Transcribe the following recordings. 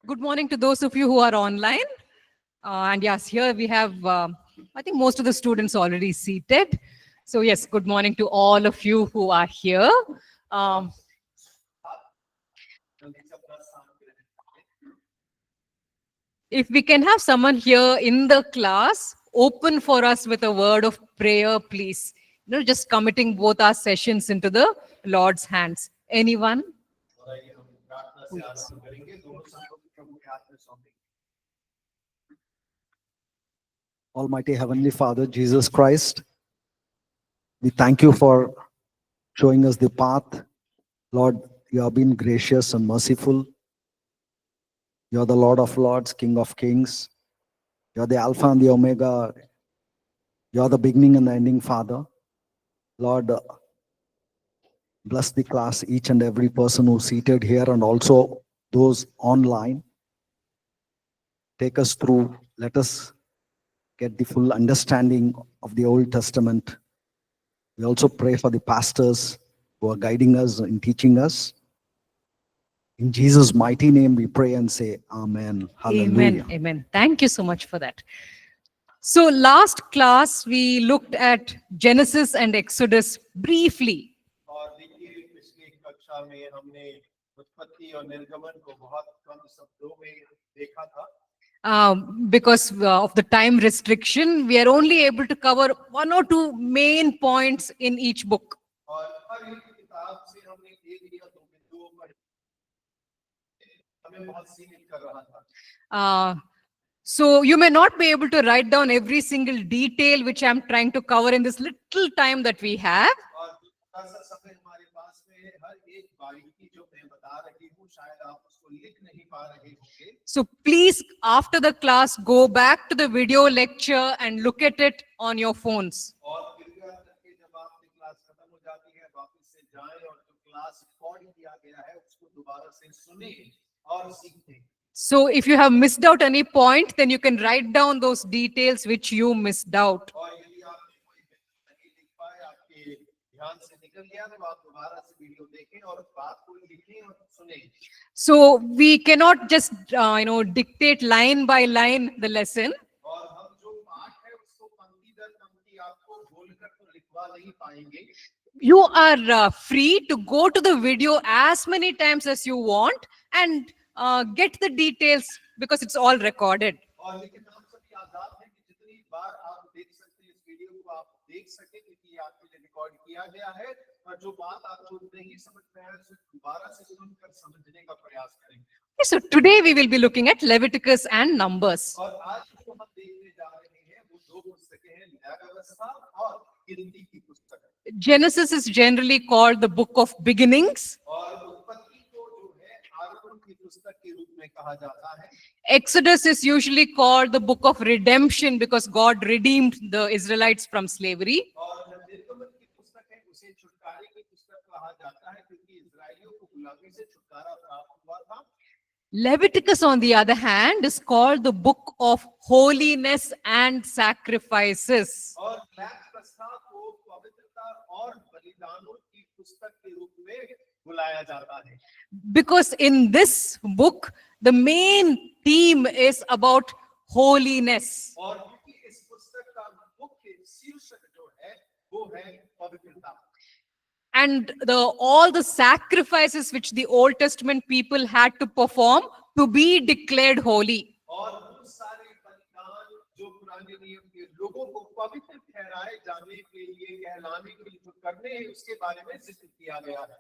Good morning to those of you who are online. And yes, here we have, I think most of the students already seated. So yes, good morning to all of you who are here. Um, if we can have someone here in the class, open for us with a word of prayer, please. Just committing both our sessions into the Lord's hands. Anyone? और आइए हम प्रार्थना से आरंभ करेंगे दोनों संतों को प्रभु के हाथ में सौंपेंगे। Almighty Heavenly Father, Jesus Christ, we thank you for showing us the path. Lord, you have been gracious and merciful. You are the Lord of Lords, King of Kings. You are the Alpha and the Omega. You are the beginning and the ending, Father. Lord, bless the class, each and every person who's seated here and also those online. Take us through. Let us get the full understanding of the Old Testament. We also pray for the pastors who are guiding us and teaching us. In Jesus' mighty name, we pray and say, Amen. Hallelujah. Amen. Amen. Thank you so much for that. So last class, we looked at Genesis and Exodus briefly. और देखिए पिछली कक्षा में हमने उत्पत्ति और निर्गमन को बहुत कम शब्दों में देखा था Because of the time restriction, we are only able to cover one or two main points in each book. और हर एक किताब से हमने एक या दो बिंदुओं पर हमें बहुत सीमित कर रहा था So you may not be able to write down every single detail which I'm trying to cover in this little time that we have. और थोड़ा सा समय हमारे पास में है हर एक बारीकी जो मैं बता रही हूँ शायद आप उसको लिख नहीं पा रहे होंगे So please, after the class, go back to the video lecture and look at it on your phones. और कृपया करके जब आपकी क्लास खत्म हो जाती है वापस से जाएं और जो क्लास रिकॉर्ड किया गया है उसको दोबारा से सुने और सीखें So if you have missed out any point, then you can write down those details which you missed out. और यदि आपने कोई बिंदु नहीं लिख पाए आपके ध्यान से निकल गया तो आप दोबारा से वीडियो देखें और बात को लिखें और सुनें So we cannot just dictate line by line the lesson. और हम जो पाठ है उसको पंक्ति दर पंक्ति आपको बोलकर तो लिखवा नहीं पाएंगे You are free to go to the video as many times as you want and get the details because it's all recorded. और लेकिन आप सभी आजाद हैं कि जितनी बार आप देख सकते हैं इस वीडियो को आप देख सकें क्योंकि ये आपके लिए रिकॉर्ड किया गया है और जो बात आपको नहीं समझ में आए उसे दोबारा से सुनकर समझने का प्रयास करें So today we will be looking at Leviticus and Numbers. और आज जो हम देखने जा रहे हैं वो दो पुस्तकें हैं न्याय व्यवस्था और गिनती की पुस्तक Genesis is generally called the book of beginnings. और उत्पत्ति को जो है आरंभ की पुस्तक के रूप में कहा जाता है Exodus is usually called the book of redemption because God redeemed the Israelites from slavery. और निर्गमन की पुस्तक है उसे छुटकारे की पुस्तक कहा जाता है क्योंकि इजरायलियों को गुलामी से छुटकारा प्राप्त हुआ था Leviticus, on the other hand, is called the book of holiness and sacrifices. और व्यवस्था को पवित्रता और बलिदानों की पुस्तक के रूप में बुलाया जाता है Because in this book, the main theme is about holiness. और क्योंकि इस पुस्तक का मुख्य शीर्षक जो है वो है पवित्रता And all the sacrifices which the Old Testament people had to perform to be declared holy. और बहुत सारे बलिदान जो पुराने नियम के लोगों को पवित्र ठहराए जाने के लिए कहलाने के लिए जो करने हैं उसके बारे में जिक्र किया गया है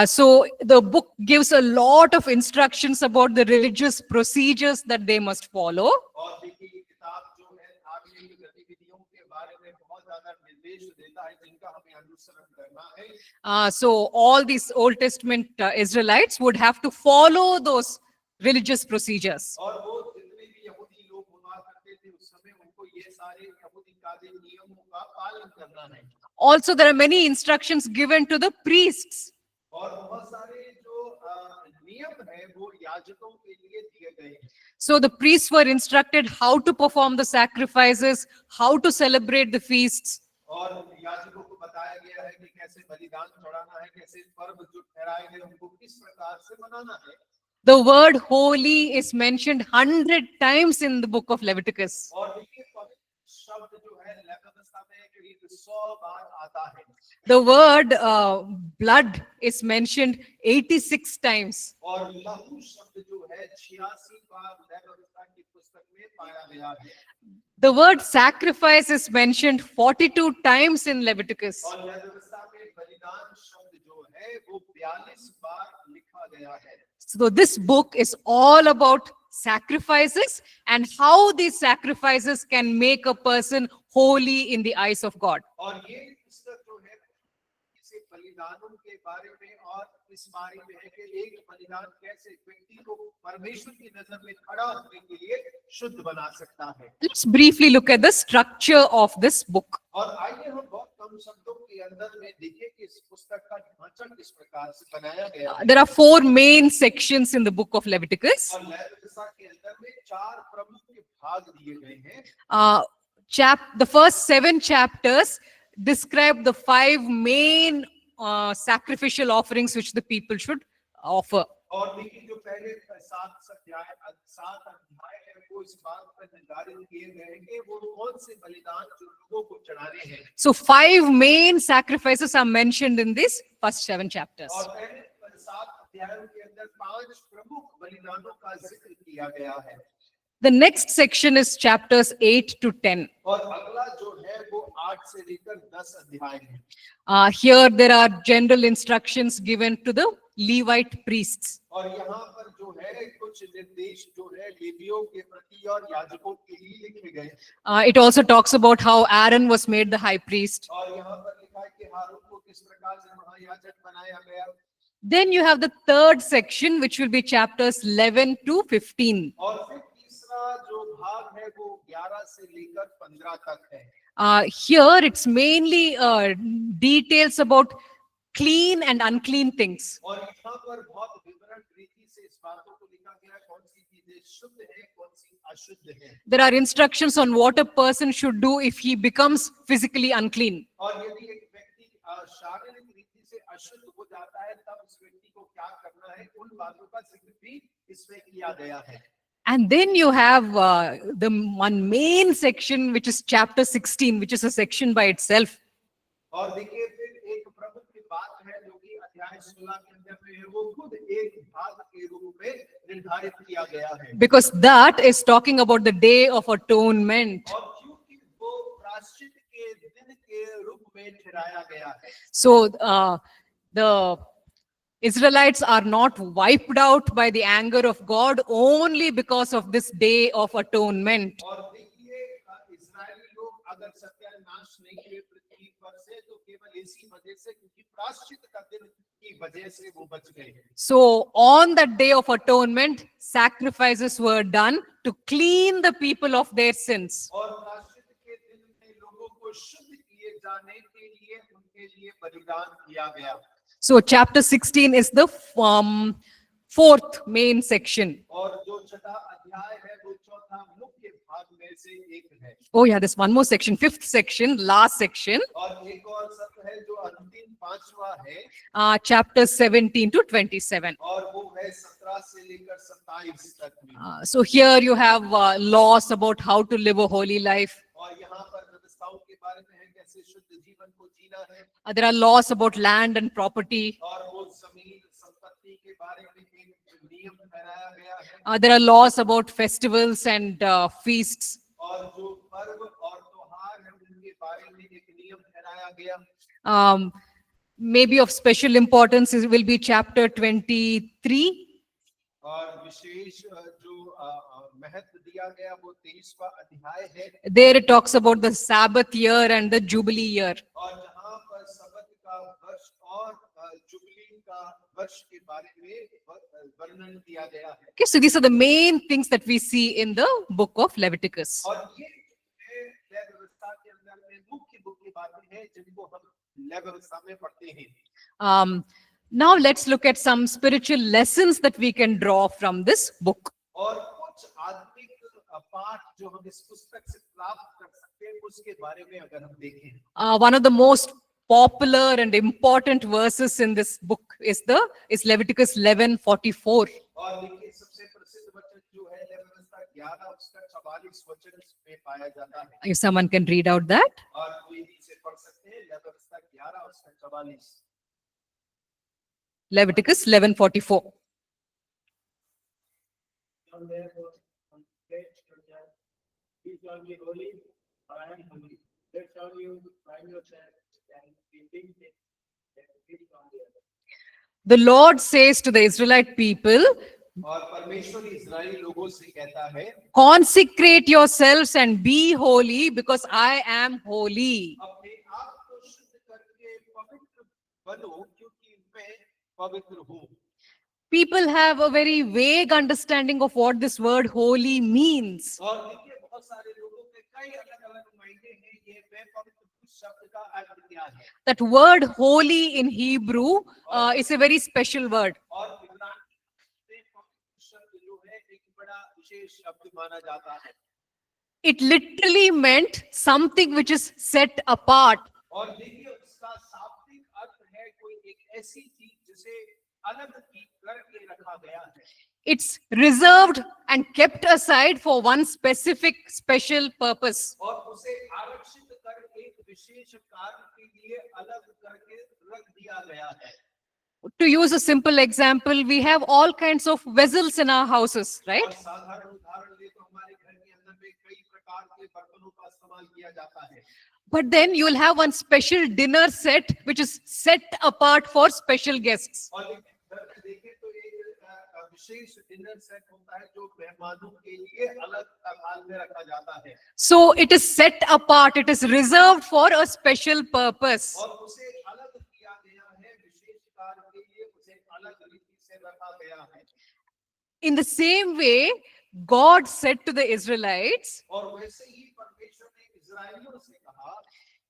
So the book gives a lot of instructions about the religious procedures that they must follow. और देखिए ये किताब जो है धार्मिक गतिविधियों के बारे में बहुत ज्यादा निर्देश देता है जिनका हमें अनुसरण करना है So all these Old Testament Israelites would have to follow those religious procedures. और वो जितने भी यहूदी लोग हुआ करते थे उस समय उनको ये सारे यहूदी कानून नियमों का पालन करना है Also, there are many instructions given to the priests. और बहुत सारे जो नियम है वो याजकों के लिए दिए गए हैं So the priests were instructed how to perform the sacrifices, how to celebrate the feasts. और याजकों को बताया गया है कि कैसे बलिदान चढ़ाना है कैसे पर्व जो ठहराए गए उनको किस प्रकार से मनाना है The word holy is mentioned 100 times in the book of Leviticus. और देखिए पवित्र शब्द जो है नई व्यवस्था में करीब 100 बार आता है The word blood is mentioned 86 times. और लहू शब्द जो है 86 बार नई व्यवस्था की पुस्तक में पाया गया है The word sacrifice is mentioned 42 times in Leviticus. और नई व्यवस्था में बलिदान शब्द जो है वो 42 बार लिखा गया है So this book is all about sacrifices and how these sacrifices can make a person holy in the eyes of God. और ये पुस्तक जो है इसे बलिदानों के बारे में और इस बारे में है कि एक बलिदान कैसे व्यक्ति को परमेश्वर की नजर में खड़ा होने के लिए शुद्ध बना सकता है Let's briefly look at the structure of this book. और आइए हम बहुत कम शब्दों के अंदर में देखें कि इस पुस्तक का ढांचा किस प्रकार से बनाया गया है There are four main sections in the book of Leviticus. और नई व्यवस्था के अंदर में 4 प्रमुख भाग दिए गए हैं The first 7 chapters describe the 5 main sacrificial offerings which the people should offer. और देखिए जो पहले 7 अध्याय है वो इस बात पर निर्धारित किए गए हैं कि वो कौन से बलिदान जो लोगों को चढ़ाने हैं So 5 main sacrifices are mentioned in these first 7 chapters. और पहले 7 अध्यायों के अंदर 5 प्रमुख बलिदानों का जिक्र किया गया है The next section is chapters 8 to 10. और अगला जो है वो 8 से लेकर 10 अध्याय है Here there are general instructions given to the Levite priests. और यहाँ पर जो है कुछ निर्देश जो है लेवियों के प्रति और याजकों के लिए लिखे गए It also talks about how Aaron was made the high priest. और यहाँ पर लिखा है कि हारून को किस प्रकार से महायाजक बनाया गया Then you have the third section, which will be chapters 11 to 15. और फिर तीसरा जो भाग है वो 11 से लेकर 15 तक है Here it's mainly details about clean and unclean things. और यहाँ पर बहुत विवरण रीति से इस बातों को लिखा गया है कौन सी चीजें शुद्ध है कौन सी अशुद्ध है There are instructions on what a person should do if he becomes physically unclean. और यदि एक व्यक्ति शारीरिक रीति से अशुद्ध हो जाता है तब उस व्यक्ति को क्या करना है उन बातों का जिक्र भी इसमें किया गया है And then you have the one main section, which is chapter 16, which is a section by itself. और देखिए फिर एक प्रमुख बात है जो कि अध्याय 16 के अंदर में है वो खुद एक भाग के रूप में निर्धारित किया गया है Because that is talking about the day of atonement. और क्योंकि वो प्रायश्चित के दिन के रूप में ठहराया गया है So the Israelites are not wiped out by the anger of God only because of this day of atonement. और देखिए इस्राएली लोग अगर सत्यानाश नहीं हुए पृथ्वी पर से तो केवल इसी वजह से क्योंकि प्रायश्चित का दिन की वजह से वो बच गए So on that day of atonement, sacrifices were done to clean the people of their sins. और प्रायश्चित के दिन में लोगों को शुद्ध किए जाने के लिए उनके लिए बलिदान किया गया So chapter 16 is the fourth main section. और जो छठा अध्याय है वो चौथा मुख्य भाग में से एक है Oh yeah, there's one more section, fifth section, last section, और एक और सत्र है जो अंतिम 5वां है chapters 17 to 27. और वो है 17 से लेकर 27 तक में So here you have laws about how to live a holy life. और यहाँ पर व्यवस्थाओं के बारे में है कैसे शुद्ध जीवन को जीना है There are laws about land and property. और वो जमीन संपत्ति के बारे में एक नियम ठहराया गया है There are laws about festivals and feasts. और जो पर्व और त्योहार है उनके बारे में एक नियम ठहराया गया Maybe of special importance will be chapter 23. और विशेष जो महत्व दिया गया वो 23वां अध्याय है There it talks about the Sabbath year and the Jubilee year. और जहाँ पर सबत का वर्ष और जुबली का वर्ष के बारे में वर्णन किया गया है Okay, so these are the main things that we see in the book of Leviticus. और ये लय व्यवस्था के अंदर में मुख्य बातें हैं जिनको हम लय व्यवस्था में पढ़ते हैं Now let's look at some spiritual lessons that we can draw from this book. और कुछ आत्मिक पाठ जो हम इस पुस्तक से प्राप्त कर सकते हैं उसके बारे में अगर हम देखें One of the most popular and important verses in this book is Leviticus 11:44. और देखिए सबसे प्रसिद्ध वचन जो है व्यवस्था 11 उसका 44 वचन में पाया जाता है। If someone can read out that. और कोई भी इसे पढ़ सकते हैं, व्यवस्था 11 उसका 44। Leviticus 11:44. From therefore, consecrate yourself, be shall be holy, for I am holy. There shall you find yourself, and be dignity, and be from the other. The Lord says to the Israelite people, और परमेश्वर इस्राएली लोगों से कहता है, consecrate yourselves and be holy because I am holy. अपने आप को शुद्ध करके पवित्र बनो, क्योंकि मैं पवित्र हूँ। People have a very vague understanding of what this word holy means. और देखिए बहुत सारे लोगों के कई अलग-अलग मायने हैं, ये मैं पवित्र शब्द का अर्थ क्या है। That word holy in Hebrew is a very special word. और इब्रानी में पवित्र शब्द जो है एक बड़ा विशेष शब्द माना जाता है। It literally meant something which is set apart. और देखिए उसका शाब्दिक अर्थ है कोई एक ऐसी चीज जिसे अलग करके रखा गया है। It's reserved and kept aside for one specific special purpose. और उसे आरक्षित कर एक विशेष कार्य के लिए अलग करके रख दिया गया है। To use a simple example, we have all kinds of vessels in our houses, और right? साधारण उदाहरण ले तो हमारे घर के अंदर में कई प्रकार के बर्तनों का इस्तेमाल किया जाता है। But then you will have one special dinner set which is set apart for special guests. और लेकिन घर में देखें तो एक विशेष डिनर सेट होता है जो मेहमानों के लिए अलग थाल में रखा जाता है। So it is set apart, it is reserved for a special purpose. और उसे अलग किया गया है, विशेष कार्य के लिए उसे अलग रीति से रखा गया है। In the same way, God said to the Israelites, और वैसे ही परमेश्वर ने इस्राएलियों से कहा,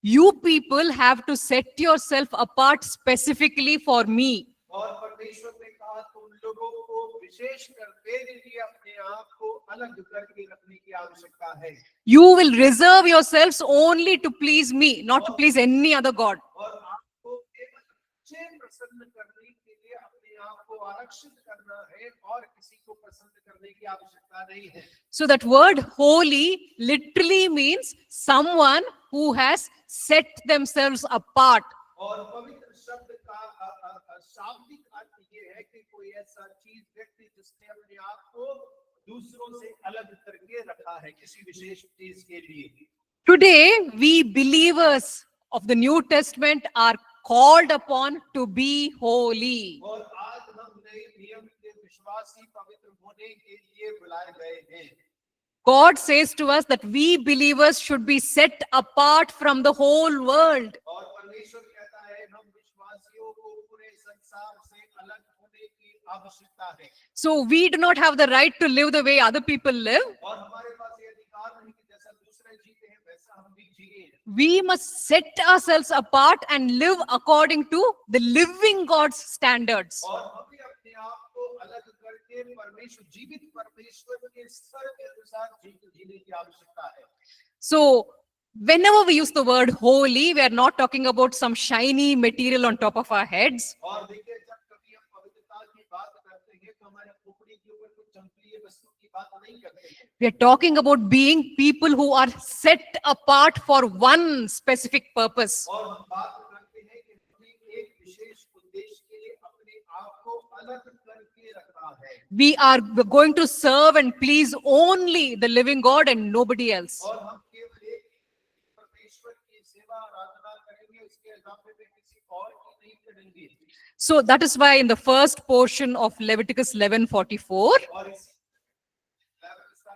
you people have to set yourself apart specifically for me. और परमेश्वर ने कहा तुम लोगों को विशेष कर मेरे लिए अपने आप को अलग करके रखने की आवश्यकता है। You will reserve yourselves only to please me, not to please any other God. और आपको केवल मुझे प्रसन्न करने के लिए अपने आप को आरक्षित करना है और किसी को प्रसन्न करने की आवश्यकता नहीं है। So that word holy literally means someone who has set themselves apart. और पवित्र शब्द का शाब्दिक अर्थ ये है कि कोई ऐसा चीज व्यक्ति जिसने अपने आप को दूसरों से अलग करके रखा है किसी विशेष चीज के लिए। Today, we believers of the New Testament are called upon to be holy. और आज हम नए नियम के विश्वासी पवित्र होने के लिए बुलाए गए हैं। God says to us that we believers should be set apart from the whole world. और परमेश्वर कहता है हम विश्वासियों को पूरे संसार से अलग होने की आवश्यकता है। So we do not have the right to live the way other people live. और हमारे पास ये अधिकार नहीं कि जैसा दूसरे जीते हैं वैसा हम भी जिए। We must set ourselves apart and live according to the living God's standards. और हमें अपने आप को अलग करके परमेश्वर जीवित परमेश्वर के स्तर के अनुसार जीने की आवश्यकता है। So whenever we use the word holy, we are not talking about some shiny material on top of our heads. और देखिए जब कभी हम पवित्रता की बात करते हैं तो हमारे खोपड़ी के ऊपर कुछ चमकीले वस्तु की बात नहीं करते हैं। We are talking about being people who are set apart for one specific purpose. और हम बात करते हैं कि हमें एक विशेष उद्देश्य के लिए अपने आप को अलग करके रखा है। We are going to serve and please only the living God and nobody else. और हम केवल एक परमेश्वर की सेवा आराधना करेंगे, उसके अलावा में किसी और की नहीं करेंगे। So that is why in the first portion of Leviticus 11:44, और इसी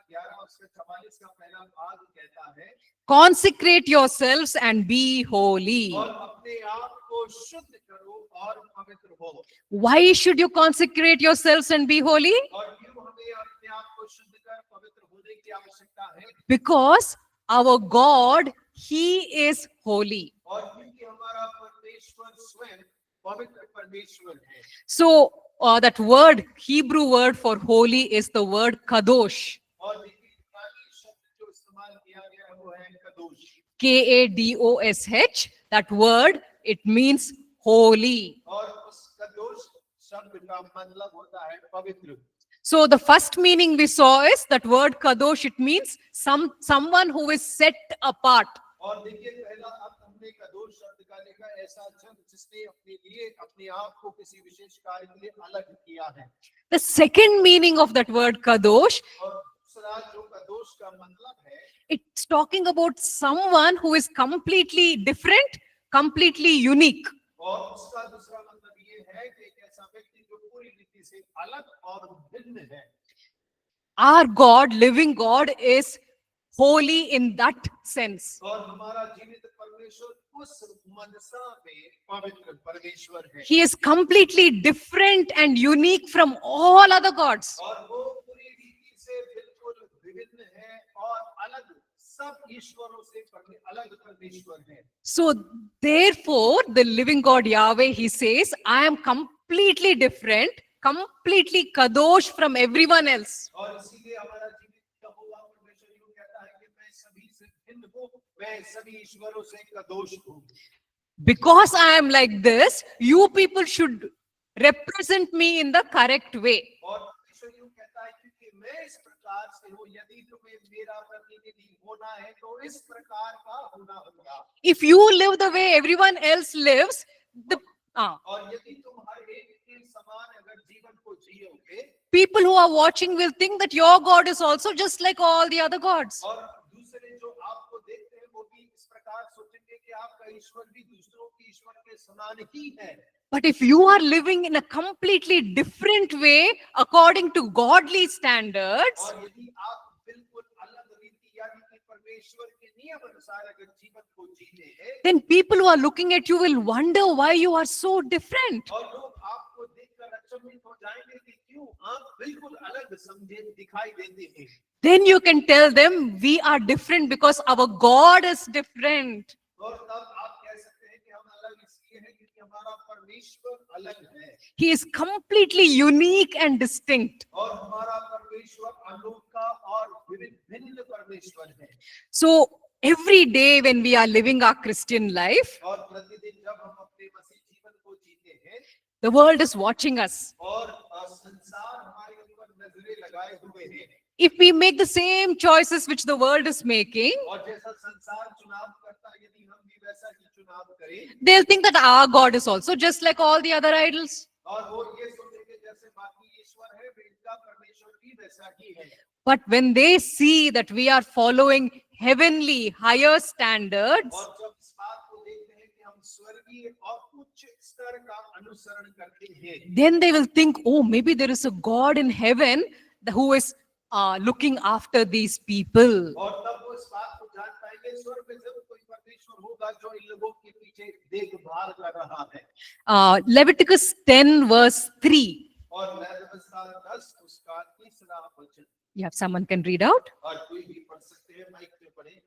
11 उसके 44 का पहला भाग कहता है consecrate yourselves and be holy. और अपने आप को शुद्ध करो और पवित्र हो। Why should you consecrate yourselves and be holy? और क्यों हमें अपने आप को शुद्ध कर पवित्र होने की आवश्यकता है? Because our God, He is holy. और क्योंकि हमारा परमेश्वर स्वयं पवित्र परमेश्वर है। So that word, Hebrew word for holy is the word kadosh. और देखिए इब्रानी शब्द जो इस्तेमाल किया गया है वो है कदोश। Kadosh. That word, it means holy. और उस कदोश शब्द का मतलब होता है पवित्र। So the first meaning we saw is that word kadosh. It means someone who is set apart. और देखिए पहला अर्थ हमने कदोश शब्द का देखा, ऐसा जन जिसने अपने लिए अपने आप को किसी विशेष कार्य के लिए अलग किया है। The second meaning of that word kadosh, और दूसरा जो कदोश का मतलब है, it's talking about someone who is completely different, completely unique. और उसका दूसरा मतलब ये है कि एक ऐसा व्यक्ति जो पूरी रीति से अलग और भिन्न है। Our God, living God, is holy in that sense. और हमारा जीवित परमेश्वर उस मनसा में पवित्र परमेश्वर है। He is completely different and unique from all other gods. और वो पूरी रीति से बिल्कुल विभिन्न है और अलग सब ईश्वरों से अलग परमेश्वर है। So therefore, the living God Yahweh, he says, I am completely different, completely kadosh from everyone else. और इसीलिए हमारा जीवित यहोवा परमेश्वर यूं कहता है कि मैं सभी से भिन्न हूँ, मैं सभी ईश्वरों से कदोश हूँ। Because I am like this, you people should represent me in the correct way. और परमेश्वर यूं कहता है क्योंकि मैं इस प्रकार से हूँ, यदि तुम्हें मेरा प्रतिनिधि होना है तो इस प्रकार का होना होगा। If you live the way everyone else lives, और यदि तुम हर एक के समान अगर जीवन को जियोगे, people who are watching will think that your God is also just like all the other gods. और दूसरे जो आपको देखते हैं वो भी इस प्रकार सोचेंगे कि आपका ईश्वर भी दूसरों के ईश्वर के समान ही है। But if you are living in a completely different way according to godly standards, और यदि आप बिल्कुल अलग रीति यानी कि परमेश्वर के नियम अनुसार अगर जीवन को जीते हैं, then people who are looking at you will wonder why you are so different. और लोग आपको देखकर अचंभित हो जाएंगे कि क्यों आप बिल्कुल अलग समझे दिखाई देते हैं। Then you can tell them we are different because our God is different. और तब आप कह सकते हैं कि हम अलग इसलिए हैं क्योंकि हमारा परमेश्वर अलग है He is completely unique and distinct. और हमारा परमेश्वर अनोखा और भिन्न परमेश्वर है। So every day when we are living our Christian life, और प्रतिदिन जब हम अपने मसीह जीवन को जीते हैं the world is watching us. और संसार हमारे ऊपर नजरें लगाए हुए हैं, If we make the same choices which the world is making, और जैसा संसार चुनाव करता है, यदि हम भी वैसा ही चुनाव करें, they'll think that our God is also just like all the other idols. और वो ये सोचेंगे जैसे बाकी ईश्वर है वे इनका परमेश्वर भी वैसा ही है। But when they see that we are following heavenly, higher standards, और जब इस बात को देखते हैं कि हम स्वर्गीय और उच्च स्तर का अनुसरण करते हैं, then they will think, oh, maybe there is a God in heaven who is looking after these people. और तब वो इस बात को जान पाएंगे स्वर्ग में जरूर कोई परमेश्वर होगा जो इन लोगों के पीछे देखभाल कर रहा है। Leviticus 10 verse 3. और लेवितिकुस 10 उसका तीसरा वचन, Yeah, someone can read out. और कोई भी पढ़ सकते हैं, माइक पे पढ़े।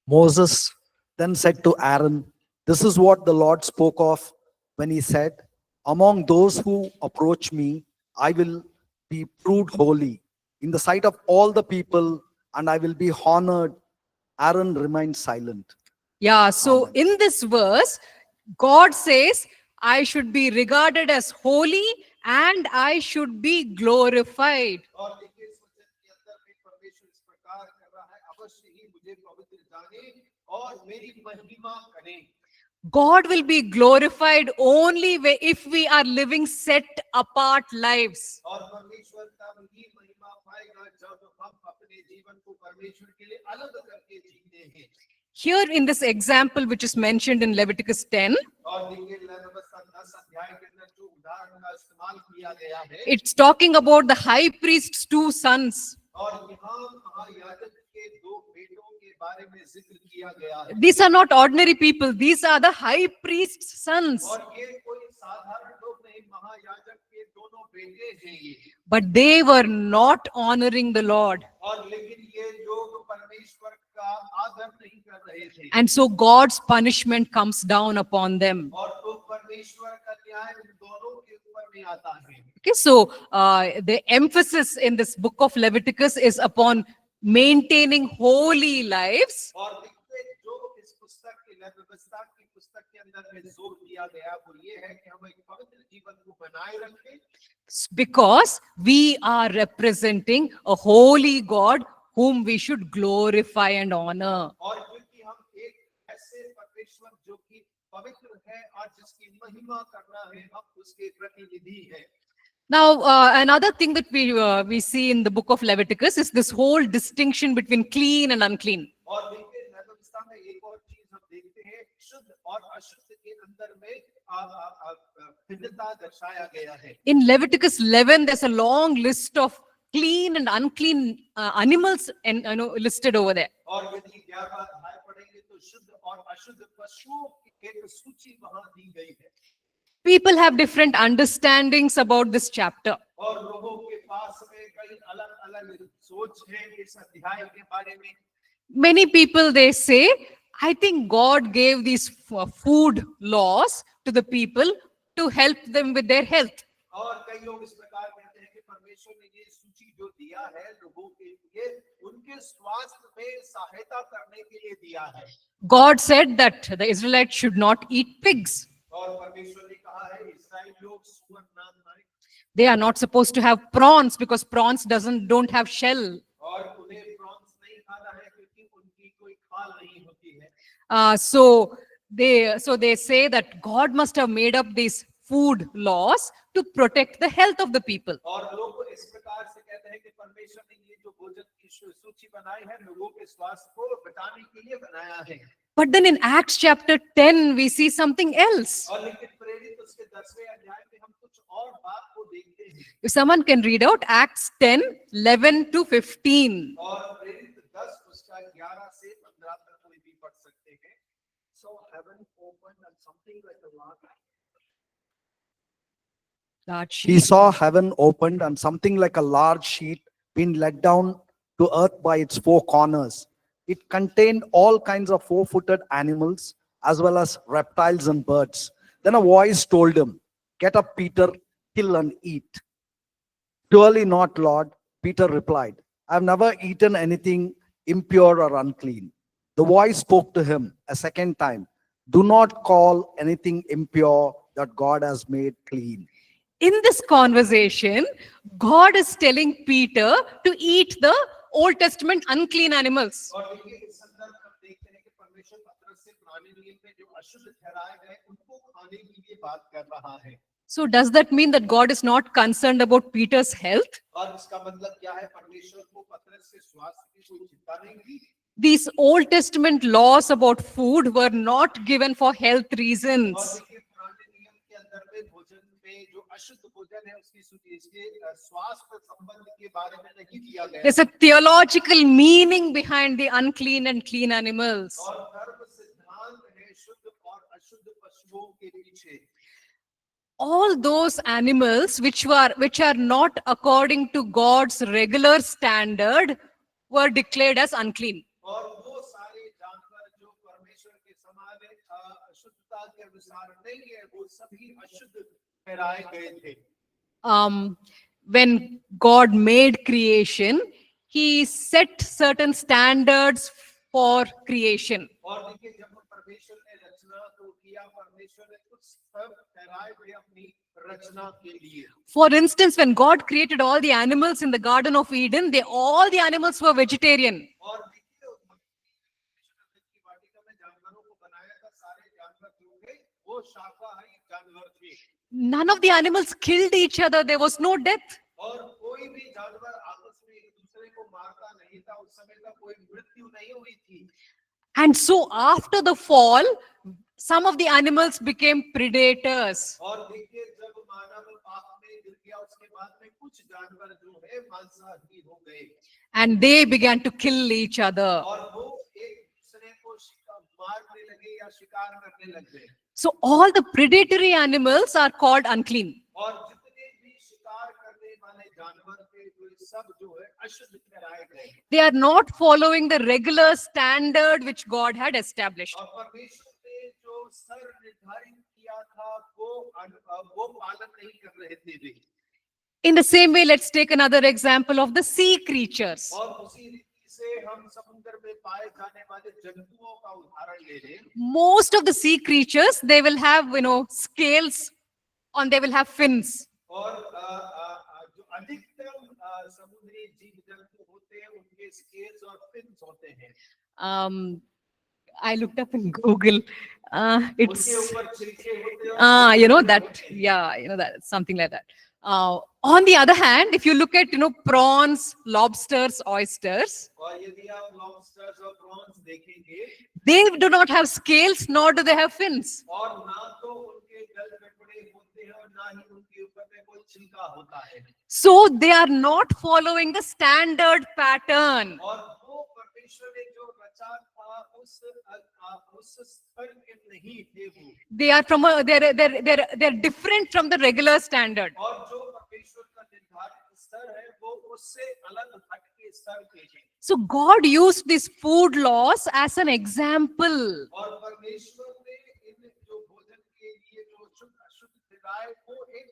Moses then said to Aaron, "This is what the Lord spoke of when he said, 'Among those who approach me, I will be proved holy in the sight of all the people, and I will be honored.'" Aaron remained silent. Yeah, so Amen. in this verse, God says, I should be regarded as holy and I should be glorified. और देखिए इस वचन के अंदर में परमेश्वर इस प्रकार कर रहा है, अवश्य ही मुझे पवित्र जाने और मेरी महिमा करें। God will be glorified only if we are living set apart lives. और परमेश्वर तब ही महिमा पाएगा जब हम अपने जीवन को परमेश्वर के लिए अलग करके जीते हैं। Here in this example, which is mentioned in Leviticus 10, और देखिए लेवितिकुस 10 अध्याय के अंदर जो उदाहरण का इस्तेमाल किया गया है, it's talking about the high priest's 2 sons. और यहाँ महायाजक के 2 बेटों के बारे में जिक्र किया गया है। These are not ordinary people, these are the high priest's sons. और ये कोई साधारण लोग नहीं, महायाजक के दोनों बेटे हैं ये। But they were not honoring the Lord. और लेकिन ये लोग परमेश्वर का आदर नहीं कर रहे थे, And so God's punishment comes down upon them. और तो परमेश्वर का न्याय उन दोनों के ऊपर में आता है। Okay, so the emphasis in this book of Leviticus is upon maintaining holy lives और देखते जो इस पुस्तक के नई व्यवस्था की पुस्तक के अंदर में जोर दिया गया वो ये है कि हम एक पवित्र जीवन को बनाए रखें, Because we are representing a holy God whom we should glorify and honor. और क्योंकि हम एक ऐसे परमेश्वर जो कि पवित्र है और जिसकी महिमा करना है, हम उसके प्रतिनिधि हैं। Now, another thing that we see in the book of Leviticus is this whole distinction between clean and unclean. और देखिए नई व्यवस्था में एक और चीज हम देखते हैं, शुद्ध और अशुद्ध के अंदर में भिन्नता दर्शाया गया है। In Leviticus 11, there's a long list of clean and unclean animals and listed over there. और यदि 11वां अध्याय पढ़ेंगे तो शुद्ध और अशुद्ध पशुओं की एक सूची वहां दी गई है। People have different understandings about this chapter. और लोगों के पास में कई अलग-अलग सोच है इस अध्याय के बारे में। Many people, they say, I think God gave these food laws to the people to help them with their health. और कई लोग इस प्रकार कहते हैं कि परमेश्वर ने ये सूची जो दिया है लोगों के लिए उनके स्वास्थ्य में सहायता करने के लिए दिया है। God said that the Israelites should not eat pigs. और परमेश्वर ने कहा है इस्राएल लोग सुअर ना खाएं, They are not supposed to have prawns because prawns don't have shell. और उन्हें प्रॉन्स नहीं खाना है क्योंकि उनकी कोई खाल नहीं होती है। So they say that God must have made up these food laws to protect the health of the people. और लोग इस प्रकार से कहते हैं कि परमेश्वर ने ये जो भोजन की सूची बनाई है लोगों के स्वास्थ्य को बचाने के लिए बनाया है। But then in Acts chapter 10, we see something else. और लेकिन प्रेरित उसके 10वें अध्याय में हम कुछ और बात को देखते हैं। If someone can read out Acts 10, 11 to 15. और प्रेरित 10 उसका 11 से 15 तक कोई भी पढ़ सकते हैं। So heaven opened and something like a large Large He sheet. saw heaven opened and something like a large sheet being let down to earth by its four corners. It contained all kinds of four-footed animals as well as reptiles and birds. Then a voice told him, "Get up, Peter, kill and eat." "Surely not, Lord," Peter replied. "I have never eaten anything impure or unclean." The voice spoke to him a second time. "Do not call anything impure that God has made clean." In this conversation, God is telling Peter to eat the Old Testament unclean animals. और देखिए इस संदर्भ में हम देखते हैं कि परमेश्वर पत्रस से पुराने नियम में जो अशुद्ध ठहराए गए उनको खाने के लिए बात कर रहा है। So does that mean that God is not concerned about Peter's health? और इसका मतलब क्या है, परमेश्वर को पत्रस के स्वास्थ्य की कोई चिंता नहीं थी। These Old Testament laws about food were not given for health और reasons. देखिए पुराने नियम के अंदर में भोजन में जो अशुद्ध भोजन है उसकी सूची इसके स्वास्थ्य संबंध के बारे में नहीं दिया गया। There's a theological meaning behind the unclean and clean animals. और धर्म सिद्धांत है शुद्ध और अशुद्ध पशुओं के पीछे। All those animals which are not according to God's regular standard were declared as unclean. और वो सारे जानवर जो परमेश्वर के समान अशुद्धता के अनुसार नहीं है वो सभी अशुद्ध ठहराए गए थे। When God made creation, He set certain standards for creation. और देखिए जब परमेश्वर ने रचना को किया, परमेश्वर ने कुछ स्तर ठहराए हुए अपनी रचना के लिए। For instance, when God created all the animals in the Garden of Eden, all the animals were vegetarian. और देखिए परमेश्वर ने की वाटिका में जानवरों को बनाया था, सारे जानवर जो थे वो शाकाहारी जानवर थे। None of the animals killed each other. There was no death. और कोई भी जानवर आपस में एक दूसरे को मारता नहीं था, उस समय तक कोई मृत्यु नहीं हुई थी। And so after the fall, some of the animals became predators. और देखिए जब मानव पाप में गिर गया उसके बाद में कुछ जानवर जो है मांसाहारी हो गए। And they began to kill each other. और वो एक दूसरे को मारने लगे या शिकार करने लग गए। So all the predatory animals are called unclean. और जितने भी शिकार करने वाले जानवर थे वो सब जो है अशुद्ध ठहराए गए। They are not following the regular standard which God had established. और परमेश्वर ने जो स्तर निर्धारित किया था वो पालन नहीं कर रहे थे वे। In the same way, let's take another example of the sea creatures. और उसी रीति से से हम समुद्र में पाए जाने वाले जंतुओं का उदाहरण ले लें, most of the sea creatures, they will have, scales on, they will have fins. और जो अधिकतम समुद्री जीव जंतु होते हैं उनके स्केल्स और फिन्स होते हैं, I looked up in Google. उनके It's, ऊपर छिलके होते हैं और that, yeah, that, something like that. On the other hand, if you look at, prawns, lobsters, oysters, और यदि आप लॉबस्टर्स और प्रॉन्स देखेंगे, they do not have scales, nor do they have fins. और ना तो उनके गल कटोरे होते हैं और ना ही उनके ऊपर में कोई छिलका होता है, So they are not following the standard pattern. और वो परमेश्वर ने जो रचा था उस स्तर के नहीं थे वो, They are they're different from the regular standard. और जो परमेश्वर का निर्धारित स्तर है वो उससे अलग हट के स्तर के हैं, So God used these food laws as an example. और परमेश्वर ने इन जो भोजन के लिए जो शुद्ध अशुद्ध दिलाए वो एक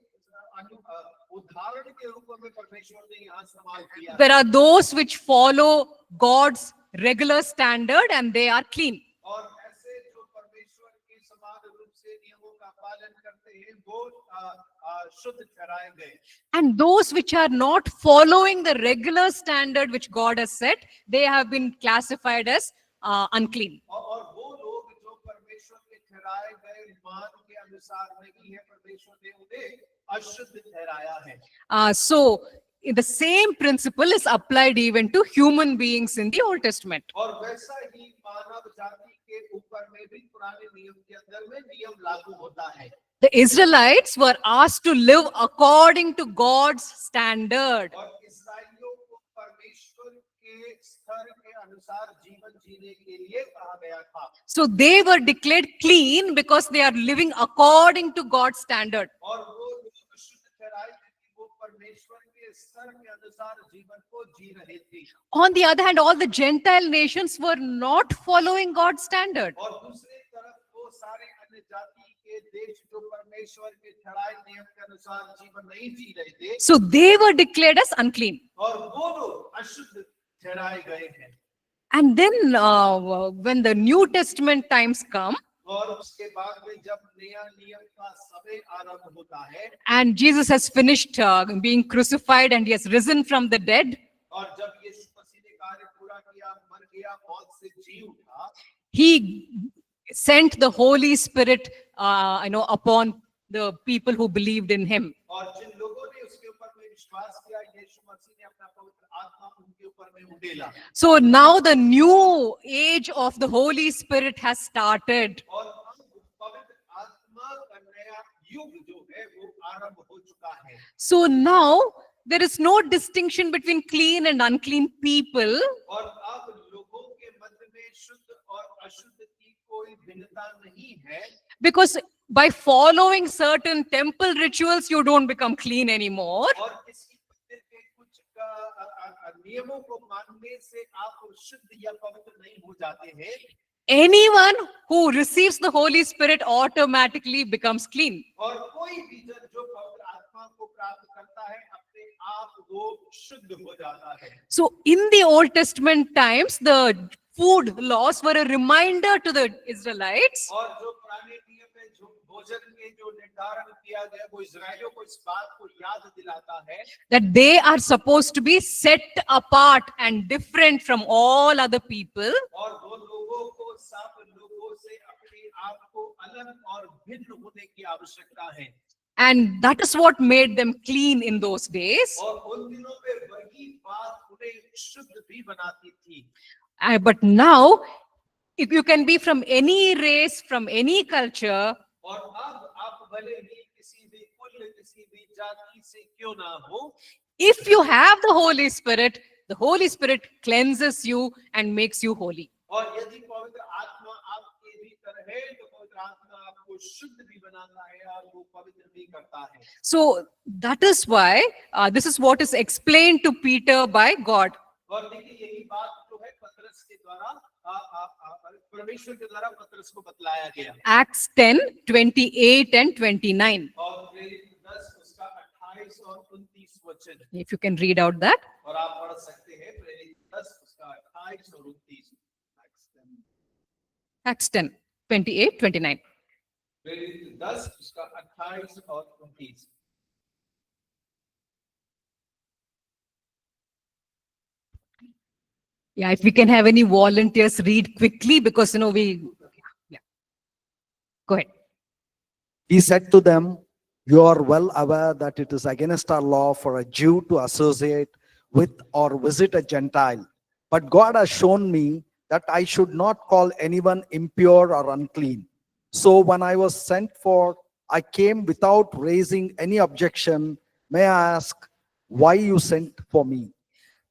उदाहरण के रूप में परमेश्वर ने यहाँ इस्तेमाल किया। There are those which follow God's regular standard and they are clean. और ऐसे जो परमेश्वर के समान रूप से नियमों का पालन करते हैं वो शुद्ध ठहराए गए, And those which are not following the regular standard which God has set, they have been classified as unclean. और वो लोग जो परमेश्वर के ठहराए गए मान के अनुसार नहीं है, परमेश्वर ने उन्हें अशुद्ध ठहराया है। So the same principle is applied even to human beings in the Old Testament. और वैसा ही मानव जाति के ऊपर में भी पुराने नियम के अंदर में नियम लागू होता है। The Israelites were asked to live according to God's standard. और इस्राएलियों को परमेश्वर के स्तर के अनुसार जीवन जीने के लिए कहा गया था, So they were declared clean because they are living according to God's standard. और वो लोग शुद्ध ठहराए क्योंकि वो परमेश्वर के स्तर के अनुसार जीवन को जी रहे थे। On the other hand, all the Gentile nations were not following God's standard. और दूसरी तरफ वो सारे अन्य जाति के देश जो परमेश्वर के ठहराए नियम के अनुसार जीवन नहीं जी रहे थे, So they were declared as unclean. और वो लोग अशुद्ध ठहराए गए हैं। And then when the New Testament times come, और उसके बाद में जब नया नियम का समय आरंभ होता है and Jesus has finished being crucified and he has risen from the dead, और जब यीशु मसीह ने कार्य पूरा किया, मर गया, मौत से जी उठा, he sent the Holy Spirit, upon the people who believed in him. और जिन लोगों ने उसके ऊपर में विश्वास किया, यीशु मसीह ने अपना पवित्र आत्मा उनके ऊपर में उड़ेला, So now the new age of the Holy Spirit has started. और अब पवित्र आत्मा का नया युग जो है वो आरंभ हो चुका है। So now there is no distinction between clean and unclean people, और अब लोगों के मध्य में शुद्ध और अशुद्ध की कोई भिन्नता नहीं है, because by following certain temple rituals, you don't become clean anymore. और किसी मंदिर के कुछ नियमों को मानने से आप शुद्ध या पवित्र नहीं हो जाते हैं। Anyone who receives the Holy Spirit automatically becomes clean. और कोई भी जन जो पवित्र आत्मा को प्राप्त करता है अपने आप वो शुद्ध हो जाता है। So in the Old Testament times, the food laws were a reminder to the Israelites और जो पुराने नियम में जो भोजन के जो निर्धारण किया गया वो इस्राएलियों को इस बात को याद दिलाता है that they are supposed to be set apart and different from all other people. और वो लोगों को सब लोगों से अपने आप को अलग और भिन्न होने की आवश्यकता है। And that is what made them clean in those days. और उन दिनों में वही बात उन्हें शुद्ध भी बनाती थी। But now, if you can be from any race, from any culture, और अब आप भले ही किसी भी कुल किसी भी जाति से क्यों ना हो, if you have the Holy Spirit cleanses you and makes you holy. और यदि पवित्र आत्मा आपके भीतर है तो पवित्र आत्मा आपको शुद्ध भी बनाता है और वो पवित्र भी करता है। So that is why this is what is explained to Peter by God. और देखिए यही बात जो है पतरस के द्वारा परमेश्वर के द्वारा पतरस को बतलाया गया। Acts 10:28 and 29. और प्रेरित 10 उसका 28 और 29 वचन, If you can read out that. और आप पढ़ सकते हैं प्रेरित 10 उसका Acts 10, 28, 29. प्रेरित 10 उसका 28 और 29। Yeah, if we can have any volunteers read quickly because, yeah. Go ahead. He said to them, "You are well aware that it is against our law for a Jew to associate with or visit a Gentile. But God has shown me that I should not call anyone impure or unclean. So when I was sent for, I came without raising any objection. May I ask why you sent for me?"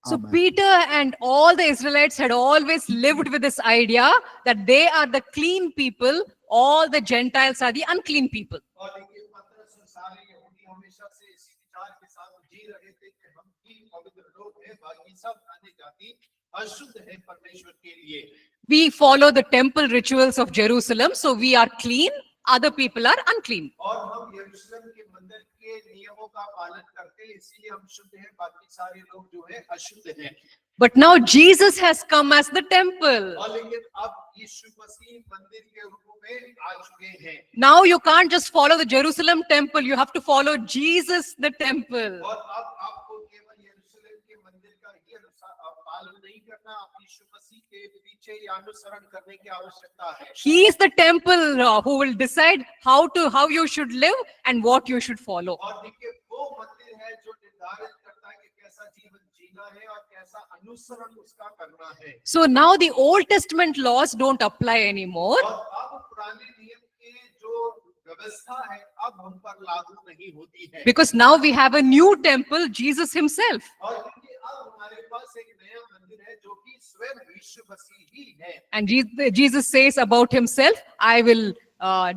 So Amen. Peter and all the Israelites had always lived with this idea that they are the clean people, all the Gentiles are the unclean people. और देखिए पतरस और सारे यहूदी हमेशा से इसी विचार के साथ जी रहे थे कि हम ही पवित्र लोग हैं, बाकी सब अन्य जाति अशुद्ध है परमेश्वर के लिए। We follow the temple rituals of Jerusalem, so we are clean, other people are unclean. और हम यरूशलेम के मंदिर के नियमों का पालन करते हैं, इसलिए हम शुद्ध हैं, बाकी सारे लोग जो है अशुद्ध हैं। But now Jesus has come as the temple. और लेकिन अब यीशु मसीह मंदिर के रूप में आ चुके हैं। Now you can't just follow the Jerusalem temple, you have to follow Jesus, the temple. और अब आपको केवल यरूशलेम के मंदिर का ही पालन नहीं करना, आप यीशु मसीह के पीछे या अनुसरण करने की आवश्यकता है। He is the temple who will decide how you should live and what you should follow. और देखिए वो मंदिर है जो निर्धारित करता है कि कैसा जीवन जीना है और कैसा अनुसरण उसका करना है। So now the Old Testament laws don't apply anymore और अब पुराने नियम के जो व्यवस्था है अब हम पर लागू नहीं होती है। because now we have a new temple, Jesus himself. और देखिए अब हमारे पास एक नया मंदिर है जो कि स्वयं यीशु मसीह ही है। And Jesus says about himself, I will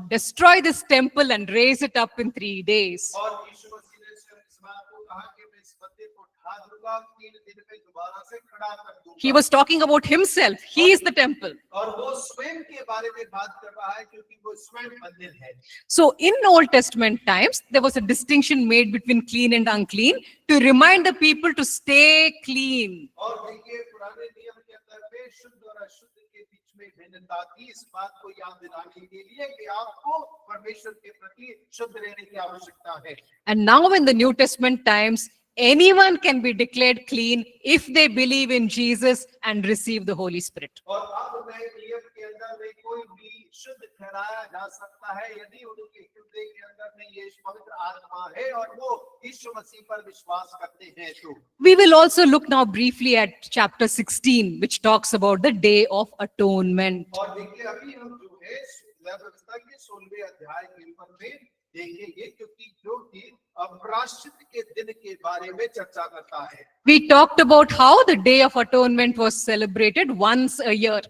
destroy this temple and raise it up in 3 days. और यीशु मसीह ने स्वयं इस बात को कहा कि मैं इस मंदिर को उठा दूंगा, 3 दिन में दोबारा से खड़ा कर दूंगा। He was talking about himself. He is the temple. और वो स्वयं के बारे में बात कर रहा है क्योंकि वो स्वयं मंदिर है। So in Old Testament times, there was a distinction made between clean and unclean to remind the people to stay clean. और देखिए पुराने नियम के अंदर में शुद्ध और अशुद्ध के बीच में भिन्नता थी, इस बात को याद दिलाने के लिए कि आपको परमेश्वर के प्रति शुद्ध रहने की आवश्यकता है। And now in the New Testament times, anyone can be declared clean if they believe in Jesus and receive the Holy Spirit. और अब नए नियम के अंदर में कोई भी शुद्ध ठहराया जा सकता है यदि उनके हृदय के अंदर में ये पवित्र आत्मा है और वो यीशु मसीह पर विश्वास करते हैं तो। We will also look now briefly at chapter 16, which talks about the Day of Atonement. और देखिए अभी हम जो है व्यवस्था के 16वें अध्याय के ऊपर में देखेंगे क्योंकि जो कि प्रायश्चित के दिन के बारे में चर्चा करता है। We talked about how the Day of Atonement was celebrated once a year.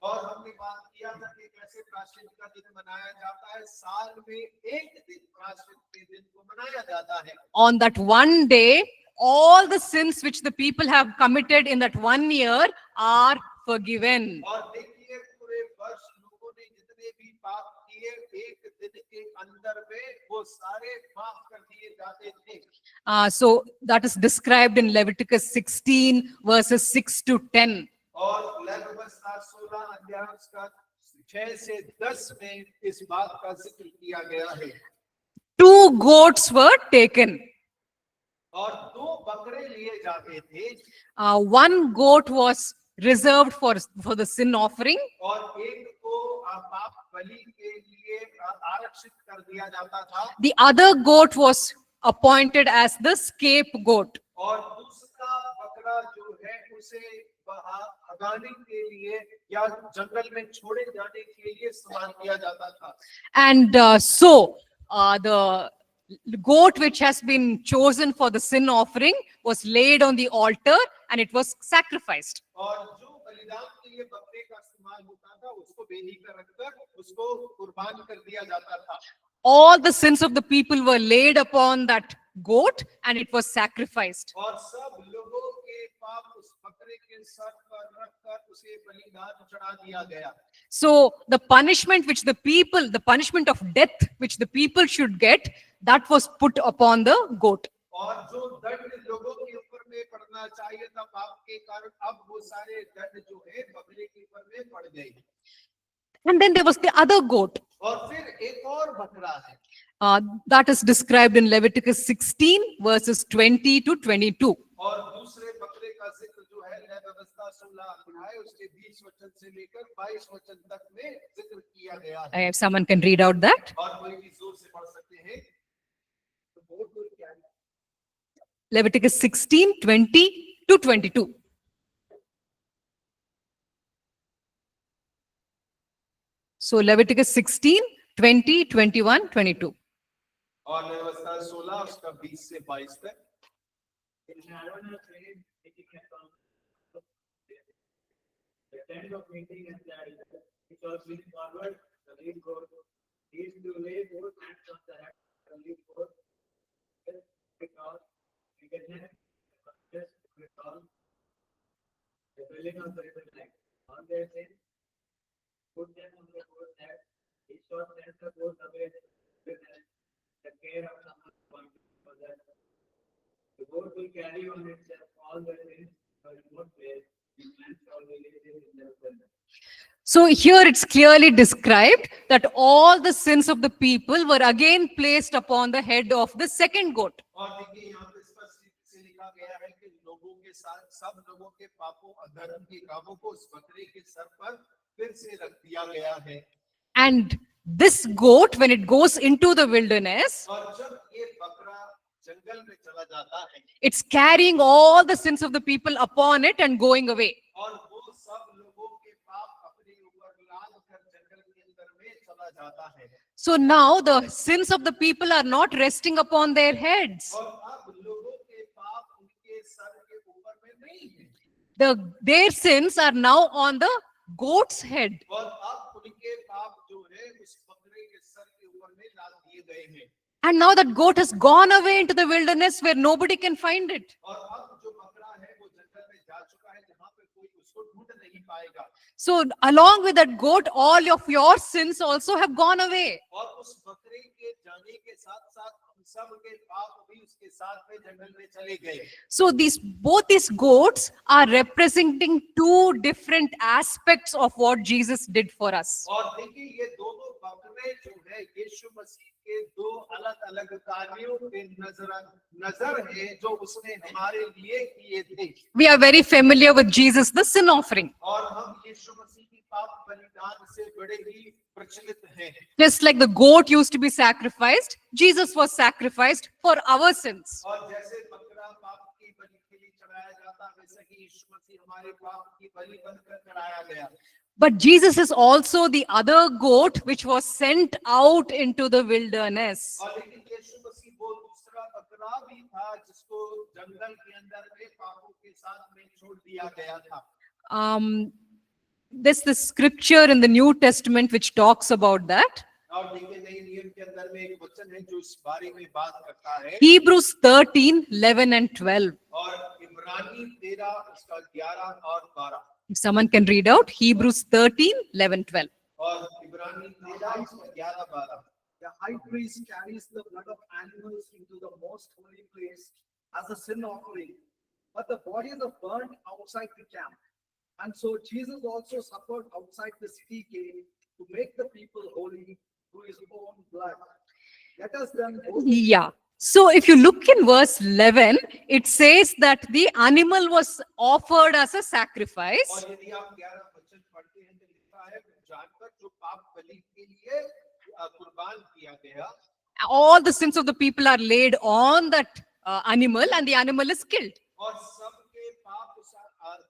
और हमने बात किया था कि कैसे प्रायश्चित का दिन मनाया जाता है, साल में एक दिन प्रायश्चित के दिन को मनाया जाता है। On that one day, all the sins which the people have committed in that 1 year are forgiven. और देखिए पूरे वर्ष लोगों ने जितने भी पाप किए एक दिन के अंदर में वो सारे माफ कर दिए जाते थे। So that is described in Leviticus 16 verses 6 to 10. और लेवितिकुस 16 अध्याय उसका 6 से 10 में इस बात का जिक्र किया गया है। 2 goats were taken. और 2 बकरे लिए जाते थे 1 goat was reserved for the sin offering. और एक को पाप बलि के लिए आरक्षित कर दिया जाता था The other goat was appointed as the scapegoat. और दूसरा बकरा जो है उसे भगाने के लिए या जंगल में छोड़े जाने के लिए इस्तेमाल किया जाता था। And so the goat which has been chosen for the sin offering was laid on the altar and it was sacrificed. और जो बलिदान के लिए बकरे का इस्तेमाल होता था उसको वेदी पर रखकर उसको कुर्बान कर दिया जाता था। All the sins of the people were laid upon that goat and it was sacrificed. और सब लोगों के पाप उस बकरे के सर पर रखकर उसे बलिदान चढ़ा दिया गया। So the punishment which the punishment of death which the people should get, that was put upon the goat. और जो दंड लोगों के ऊपर में पड़ना चाहिए था पाप के कारण अब वो सारे दंड जो है बकरे के ऊपर में पड़ गए। And then there was the other goat. और फिर एक और बकरा है That is described in Leviticus 16, verses 20 to 22. और दूसरे बकरे का जिक्र जो है न्याय व्यवस्था 16 अध्याय उसके 20 वचन से लेकर 22 वचन तक में जिक्र किया गया है If someone can read out that. और कोई भी जोर से पढ़ सकते हैं The goat will carry. Leviticus 16, 20 to 22. So Leviticus 16, 20, 21, 22. और न्याय व्यवस्था 16 उसका 20 से 22 तक In Aaron has made making a promise. The tent of meeting and the altar, which was being forward, the lead goat, he is to lay both hands on the head of the lead goat, because you can have just recall the dwelling of the river night. On their sin, put them on the goat's head, he shall send the goat away with the care of someone appointed for that. The goat will carry on itself all the sins for remote place, the man shall release it in the wilderness. So here it's clearly described that all the sins of the people were again placed upon the head of the second goat. और देखिए यहाँ पे स्पष्ट रूप से लिखा गया है कि लोगों के साथ सब लोगों के पापों अधर्म के कामों को उस बकरे के सर पर फिर से रख दिया गया है And this goat, when it goes into the wilderness, और जब ये बकरा जंगल में चला जाता है it's carrying all the sins of the people upon it and going away. और वो सब लोगों के पाप अपने ऊपर लाद कर जंगल के अंदर में चला जाता है So now the sins of the people are not resting upon their heads. और अब लोगों के पाप उनके सर के ऊपर में नहीं है Their sins are now on the goat's head. और अब उनके पाप जो है उस बकरे के सर के ऊपर में लाद दिए गए हैं And now that goat has gone away into the wilderness where nobody can find it. और अब जो बकरा है वो जंगल में जा चुका है जहाँ पे कोई उसको ढूंढ नहीं पाएगा So along with that goat, all of your sins also have gone away. और उस बकरे के जाने के साथ साथ हम सब के पाप भी उसके साथ में जंगल में चले गए So both these goats are representing two different aspects of what Jesus did for us. और देखिए ये दोनों बकरे जो है यीशु मसीह के दो अलग अलग कार्यों पे नजर है जो उसने हमारे लिए किए थे We are very familiar with Jesus, the sin offering. और हम यीशु मसीह की पाप बलिदान से बड़े ही प्रचलित हैं Just like the goat used to be sacrificed, Jesus was sacrificed for our sins. और जैसे बकरा पाप की बलि के लिए चढ़ाया जाता वैसे ही यीशु मसीह हमारे पाप की बलि बनकर चढ़ाया गया But Jesus is also the other goat which was sent out into the wilderness. और लेकिन यीशु मसीह वो दूसरा बकरा भी था जिसको जंगल के अंदर में पापों के साथ में छोड़ दिया गया था There's this scripture in the New Testament which talks about that. और देखिए नए नियम के अंदर में एक वचन है जो इस बारे में बात करता है Hebrews 13, 11 and 12. और इब्रानी 13 उसका 11 और 12 If someone can read out Hebrews 13, 11, 12. और इब्रानी 13 उसका 11 12 The high priest carries the blood of animals into the most holy place as a sin offering, but the bodies are burnt outside the camp. And so Jesus also suffered outside the city gate to make the people holy through his own blood. Let us then go to Yeah. So if you look in verse 11, it says that the animal was offered as a sacrifice. और यदि आप 11 वचन पढ़ते हैं तो लिखा है जानवर जो पाप बलि के लिए कुर्बान किया गया All the sins of the people are laid on that animal and the animal is killed. और सबके पाप उस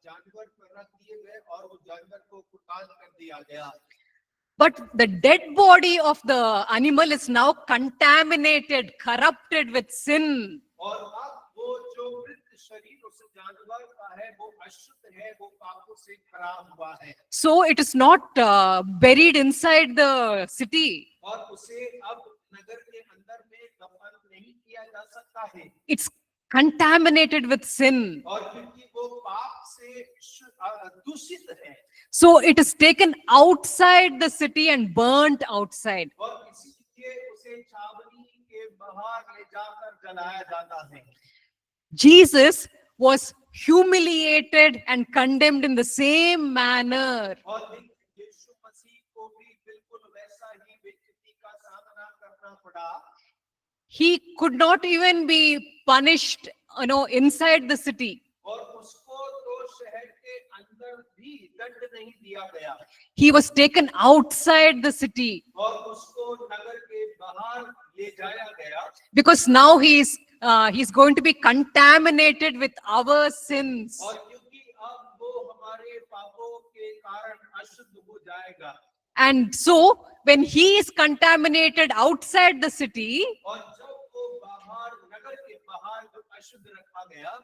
जानवर पर रख दिए गए और वो जानवर को कुर्बान कर दिया गया But the dead body of the animal is now contaminated, corrupted with sin. और अब वो जो मृत शरीर उस जानवर का है वो अशुद्ध है वो पापों से खराब हुआ है So it is not buried inside the city. और उसे अब नगर के अंदर में दफन नहीं किया जा सकता है It's contaminated with sin. और क्योंकि वो पाप से दूषित है So it is taken outside the city and burnt outside. और इसीलिए उसे छावनी के बाहर ले जाकर जलाया जाता है Jesus was humiliated and condemned in the same manner. और यीशु मसीह को भी बिल्कुल वैसा ही विकृति का सामना करना पड़ा। He could not even be punished, inside the city. और उसको तो शहर के अंदर भी दंड नहीं दिया गया He was taken outside the city और उसको नगर के बाहर ले जाया गया, because now he's going to be contaminated with our sins. और क्योंकि अब वो हमारे पापों के कारण अशुद्ध हो जाएगा। And so, when he is contaminated outside the city, और जब वो बाहर नगर के बाहर जो अशुद्ध रखा गया,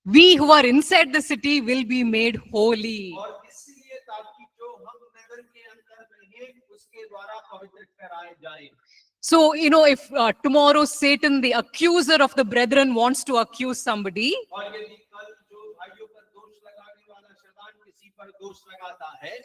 we who are inside the city will be made holy. और इसलिए ताकि जो हम नगर के अंदर रहें उसके द्वारा पवित्र कराए जाएं। So, if tomorrow Satan, the accuser of the brethren, wants to accuse somebody, और यदि कल जो भाइयों पर दोष लगाने वाला शैतान किसी पर दोष लगाता है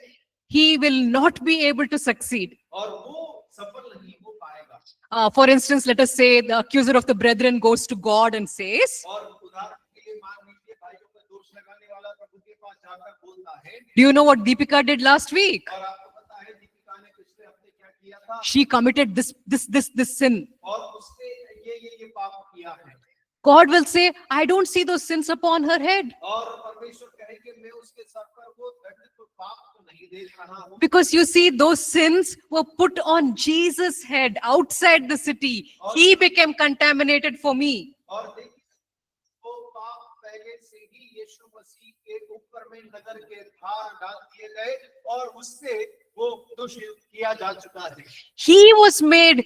he will not be able to succeed. और वो सफल नहीं हो पाएगा। For instance, let us say the accuser of the brethren goes to God and says, और उदाहरण के लिए मान लीजिए भाइयों पर दोष लगाने वाला प्रभु के पास जाकर बोलता है, do you know what Deepika did last week? और आपको पता है दीपिका ने पिछले हफ्ते क्या किया था, She committed this sin. और उसने ये पाप किया है, God will say, I don't see those sins upon her head और परमेश्वर कहेंगे मैं उसके सर पर वो दंड तो पाप तो नहीं देख रहा हूँ, because you see, those sins were put on Jesus' head outside the city. He became contaminated for me. और देखिए वो पाप पहले से ही यीशु मसीह के ऊपर में नगर के भार डाल दिए गए और उससे वो दूषित किया जा चुका है। He was made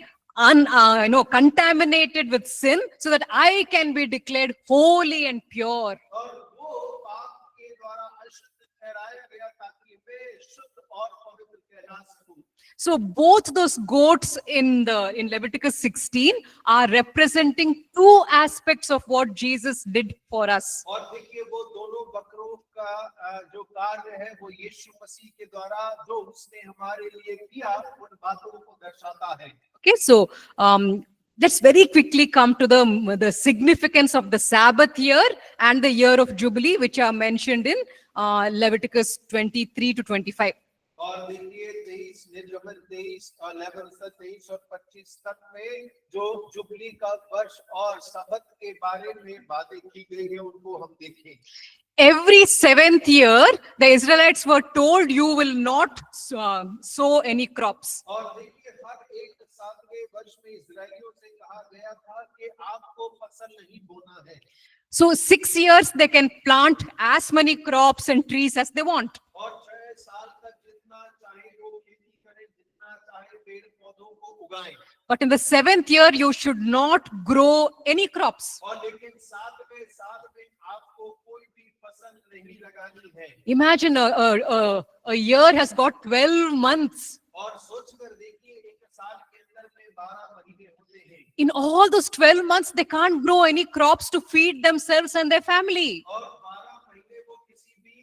contaminated with sin so that I can be declared holy and pure. और वो पाप के द्वारा अशुद्ध ठहराया गया ताकि मैं शुद्ध और पवित्र कहला सकूं। So both those goats in Leviticus 16 are representing two aspects of what Jesus did for us. और देखिए वो दोनों बकरों का जो कार्य है वो यीशु मसीह के द्वारा जो उसने हमारे लिए किया उन बातों को दर्शाता है। Okay, so let's very quickly come to the significance of the Sabbath year and the year of Jubilee, which are mentioned in Leviticus 23 to 25. और देखिए 23 निर्गमन 23 और 23 और 25 तक में जो जुबली का वर्ष और सबत के बारे में बातें की गई है उनको हम देखें। Every seventh year, the Israelites were told, you will not sow any crops. और देखिए हर एक 7वें वर्ष में इस्राएलियों से कहा गया था कि आपको फसल नहीं बोना है। So 6 years, they can plant as many crops and trees as they want. और 6 साल तक जितना चाहे वो खेती करें, जितना चाहे पेड़ पौधों को उगाएं। But in the 7th year, you should not grow any crops. और लेकिन 7वें साल में आपको कोई भी फसल नहीं लगानी है। Imagine a year has got 12 months. और सोचकर देखिए एक साल के अंदर में 12 महीने होते हैं। In all those 12 months, they can't grow any crops to feed themselves and their family. और 12 महीने वो किसी भी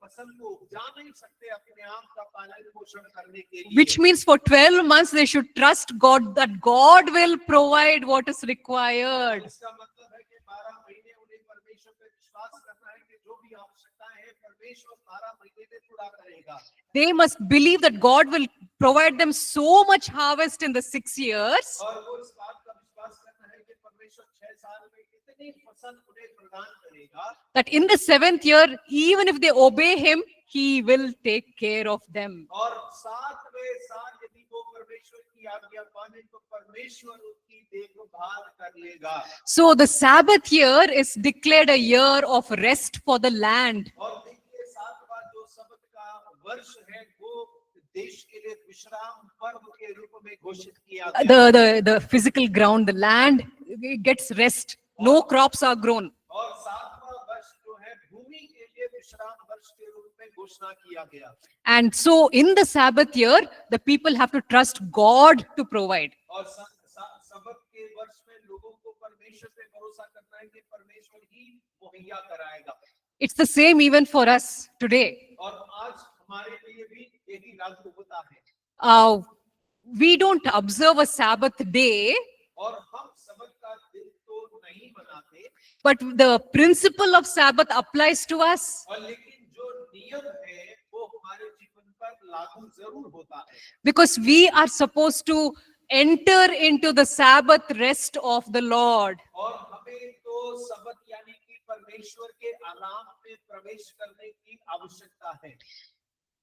फसल को उपजा नहीं सकते अपने आप का पालन पोषण करने के लिए। Which means for 12 months, they should trust God that God will provide what is required. इसका मतलब है कि 12 महीने उन्हें परमेश्वर पे विश्वास करना है कि जो भी आवश्यकताएं हैं परमेश्वर 12 महीने में पूरा करेगा। They must believe that God will provide them so much harvest in the 6 years और वो इस बात का विश्वास करना है कि परमेश्वर 6 साल में कितनी फसल उन्हें प्रदान करेगा that in the 7th year, even if they obey Him, He will take care of them. और 7वें साल यदि वो परमेश्वर की आज्ञा माने तो परमेश्वर उनकी देखभाल कर लेगा। So the Sabbath year is declared a year of rest for the land. और देखिए 7वां जो सबत का वर्ष है वो देश के लिए विश्राम पर्व के रूप में घोषित किया गया। The physical ground, the land gets rest. No crops are grown. और 7वां वर्ष जो है भूमि के लिए विश्राम वर्ष के रूप में घोषणा किया गया। And so in the Sabbath year, the people have to trust God to provide. और सबत के वर्ष में लोगों को परमेश्वर पे भरोसा करना है कि परमेश्वर ही मुहैया कराएगा। It's the same even for us today. और आज हमारे लिए भी यही लागू होता है। We don't observe a Sabbath day, और हम सबत का दिन तो नहीं मनाते, but the principle of Sabbath applies to us. और लेकिन जो नियम है वो हमारे जीवन पर लागू जरूर होता है, because we are supposed to enter into the Sabbath rest of the Lord. और हमें तो सबत यानी कि परमेश्वर के आराम में प्रवेश करने की आवश्यकता है।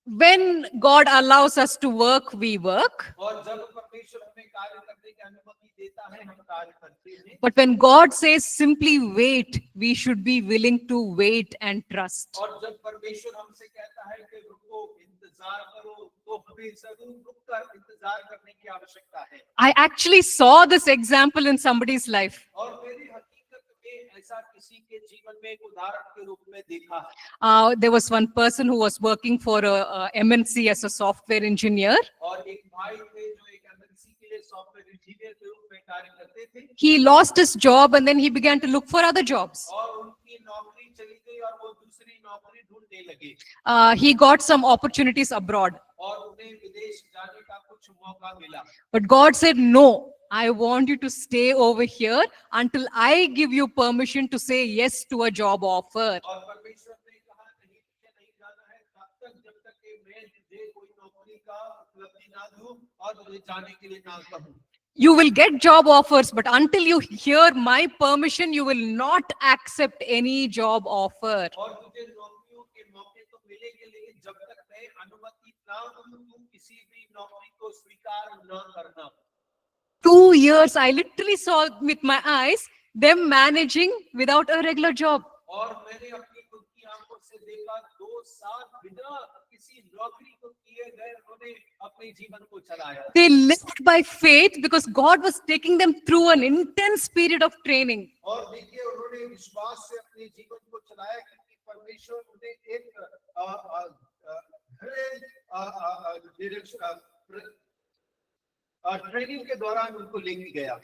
When God allows us to work, we work. और जब परमेश्वर हमें कार्य करने की अनुमति देता है, हम कार्य करते हैं। But when God says simply wait, we should be willing to wait and trust. और जब परमेश्वर हमसे कहता है कि रुको, इंतजार करो, तो हमें जरूर रुककर इंतजार करने की आवश्यकता है। I actually saw this example in somebody's life. और मैंने हकीकत में ऐसा किसी के जीवन में एक उदाहरण के रूप में देखा है। There was one person who was working for a MNC as a software engineer. और एक भाई थे जो एक एमएनसी के लिए सॉफ्टवेयर इंजीनियर के रूप में कार्य करते थे, He lost his job and then he began to look for other jobs. और उनकी नौकरी चली गई और वो दूसरी नौकरी ढूंढने लगे, He got some opportunities abroad. और उन्हें विदेश जाने का कुछ मौका मिला। But God said, no, I want you to stay over here until I give you permission to say yes to a job offer. और परमेश्वर ने कहा नहीं, तुझे नहीं जाना है तब तक जब तक कि मैं तुझे कोई नौकरी का उपलब्धि ना दूं और तुझे जाने के लिए ना कहूं। You will get job offers, but until you hear my permission, you will not accept any job offer. और तुझे नौकरियों के मौके तो मिलेंगे, लेकिन जब तक मैं अनुमति ना दूं, तुम किसी भी नौकरी को स्वीकार न करना। 2 years, I literally saw with my eyes them managing without a regular job. और मैंने अपनी खुद की आंखों से देखा 2 साल बिना किसी नौकरी को किए गए उन्होंने अपने जीवन को चलाया। They lived by faith because God was taking them through an intense period of training. और देखिए उन्होंने विश्वास से अपने जीवन को चलाया क्योंकि परमेश्वर उन्हें एक ट्रेनिंग के दौरान उनको लेके गया।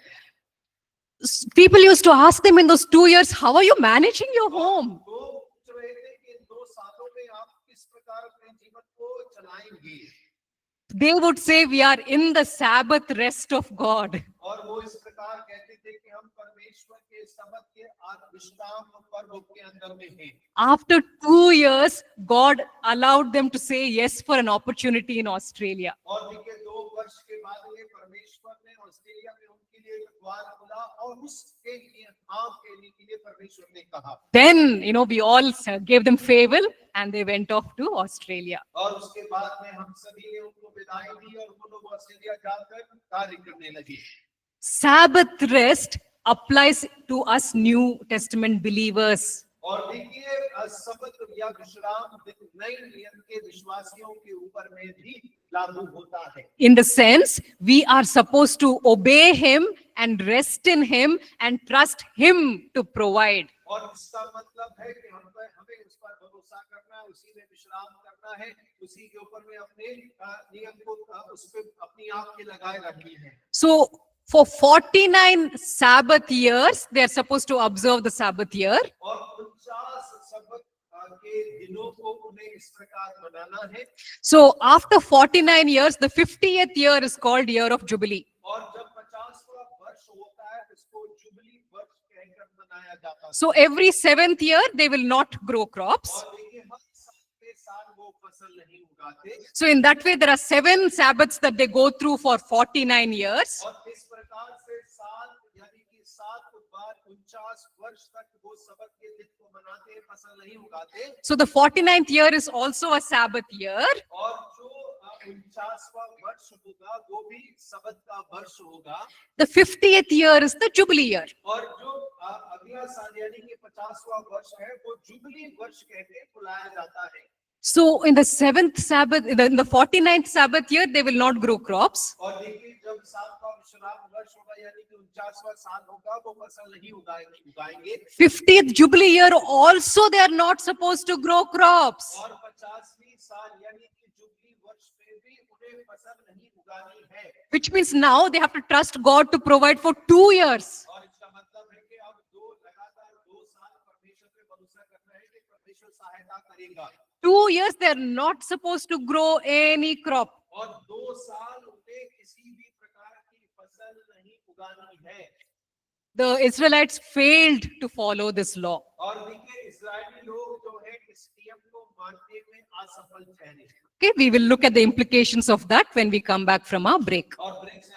People used to ask them in those 2 years, how are you managing your home? वो पूछ रहे थे कि इन 2 सालों में आप किस प्रकार अपने जीवन को चलाएंगे। They would say, we are in the Sabbath rest of God. और वो इस प्रकार कहते थे कि हम परमेश्वर के सबत के विश्राम पर्व के अंदर में हैं। After 2 years, God allowed them to say yes for an opportunity in Australia. और देखिए 2 वर्ष के बाद ये परमेश्वर ने ऑस्ट्रेलिया में उनके लिए एक द्वार खुला और उसके लिए हाँ कहने के लिए परमेश्वर ने कहा। Then, we all gave them farewell and they went off to Australia. और उसके बाद में हम सभी ने उनको विदाई दी और वो लोग ऑस्ट्रेलिया जाकर कार्य करने लगे। Sabbath rest applies to us New Testament believers. और देखिए सबत या विश्राम नए नियम के विश्वासियों के ऊपर में भी लागू होता है। In the sense, we are supposed to obey Him and rest in Him and trust Him to provide. और इसका मतलब है कि हमें उस पर भरोसा करना है, उसी में विश्राम करना है, उसी के ऊपर में अपने नियम को उस पे अपनी आंख के लगाए रखनी है। So, for 49 Sabbath years, they are supposed to observe the Sabbath year. और 50 सबत के दिनों को उन्हें इस प्रकार मनाना है। So, after 49 years, the 50th year is called Year of Jubilee. और जब 50वां वर्ष होता है इसको जुबली वर्ष कहकर मनाया जाता है। So, every 7th year, they will not grow crops. और देखिए हर साल वो फसल नहीं उगाते। So, in that way, there are 7 Sabbaths that they go through for 49 years. और इस प्रकार से साल यानी कि 7 बार 49 वर्ष तक वो सबत के दिन को मनाते हैं, फसल नहीं उगाते। So, the 49th year is also a Sabbath year. और जो 49वां वर्ष होगा वो भी सबत का वर्ष होगा। The 50th year is the Jubilee year. और जो अगला साल यानी कि 50वां वर्ष है वो जुबली वर्ष कहकर बुलाया जाता है। So, in the 7th Sabbath, in the 49th Sabbath year, they will not grow crops. और देखिए जब 7वां विश्राम वर्ष होगा यानी कि 49वां साल होगा वो फसल नहीं उगाएंगे। 50th Jubilee year, also they are not supposed to grow crops. और 50वीं साल यानी कि जुबली वर्ष में भी उन्हें फसल नहीं उगानी है। Which means now they have to trust God to provide for 2 years. और इसका मतलब है कि अब लगातार 2 साल परमेश्वर पे भरोसा करना है कि परमेश्वर सहायता करेगा। 2 years, they are not supposed to grow any crop. और 2 साल उन्हें किसी भी प्रकार की फसल नहीं उगानी है। The Israelites failed to follow this law. और देखिए इस्राएली लोग जो है इस नियम को मानने में असफल ठहरे। Okay, we will look at the implications of that when we come back from our break. और ब्रेक से